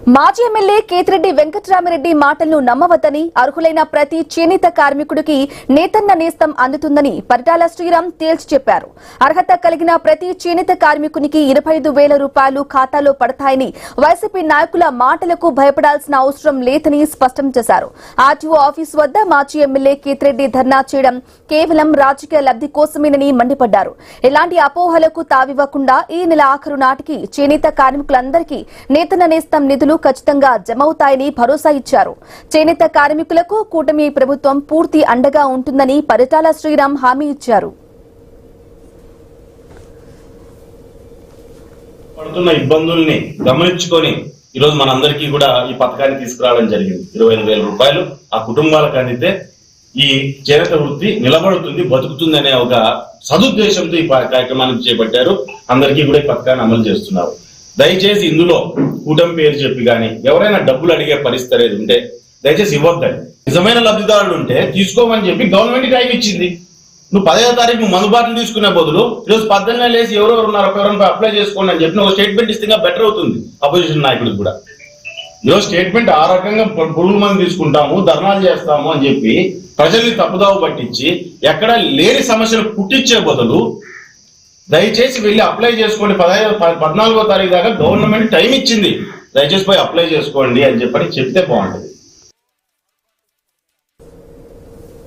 మాజీ ఎమ్మెల్యే కేతిరెడ్డి వెంకట్రామిరెడ్డి మాటలను నమ్మవద్దని, అర్హులైన ప్రతి చేనేత కార్మికుడికి నేతన్న నేస్తం అందుతుందని పరిటాల శ్రీరామ్ తేల్చి చెప్పారు. అర్హత కలిగిన ప్రతి చేనేత కార్మికునికి 25,000 రూపాయలు ఖాతాలో పడతాయని, వైసీపీ నాయకుల మాటలకు భయపడాల్సిన అవసరం లేదని స్పష్టం చేశారు. ఆర్టీఓ ఆఫీసు వద్ద మాజీ ఎమ్మెల్యే కేతిరెడ్డి ధర్నా చేయడం కేవలం రాజకీయ లబ్ధి కోసమేనని మండిపడ్డారు. ఎలాంటి అపోహలకు తావివ్వకుండా ఈ నెల ఆఖరు నాటికి చేనేత కార్మికులందరికీ నేతన్న నేస్తం నిధులు ఖచ్చితంగా జమవుతాయని భరోసా ఇచ్చారు. చేనేత కార్మికులకు కూటమి ప్రభుత్వం పూర్తి అండగా ఉంటుందని పరిటాల శ్రీరామ్ హామీ ఇచ్చారు. పడుతున్న ఇబ్బందుల్ని గమనించుకొని ఈరోజు మనందరికీ కూడా ఈ పథకాన్ని తీసుకురావడం జరిగింది. 25,000 రూపాయలు ఆ కుటుంబాలకు అందితే ఈ చేనేత వృత్తి నిలబడుతుంది, బతుకుతుంది అనే ఒక సదుద్దేశంతో ఈ కార్యక్రమాన్ని చేపట్టారు. అందరికీ కూడా ఈ పథకాన్ని అమలు చేస్తున్నారు. దయచేసి ఇందులో కూటమి పేరు చెప్పి కానీ ఎవరైనా డబ్బులు అడిగే పరిస్థితి అనేది ఉంటే దయచేసి ఇవ్వద్దండి. నిజమైన లబ్ధిదారులు ఉంటే తీసుకోమని చెప్పి గవర్నమెంట్ టైం ఇచ్చింది. నువ్వు 10వ తారీఖు మందుబాటులు తీసుకునే బదులు ఈరోజు 14 లేసి ఎవరెవరు ఉన్నారు ఎవరైనా అప్లై చేసుకోండి అని చెప్పి ఒక స్టేట్మెంట్ ఇస్తే బెటర్ అవుతుంది అపోజిషన్ నాయకుడికి కూడా. ఈరోజు స్టేట్మెంట్ ఆ రకంగా పురుగు మంది తీసుకుంటాము, ధర్నాలు చేస్తాము అని చెప్పి ప్రజల్ని తప్పుదావు పట్టించి ఎక్కడ లేని సమస్యలు పుట్టించే బదులు దయచేసి వెళ్ళి అప్లై చేసుకోండి. 14వ తారీఖు దాకా గవర్నమెంట్ టైం ఇచ్చింది, దయచేసి పోయి అప్లై చేసుకోండి అని చెప్పని చెప్తే బాగుంటుంది.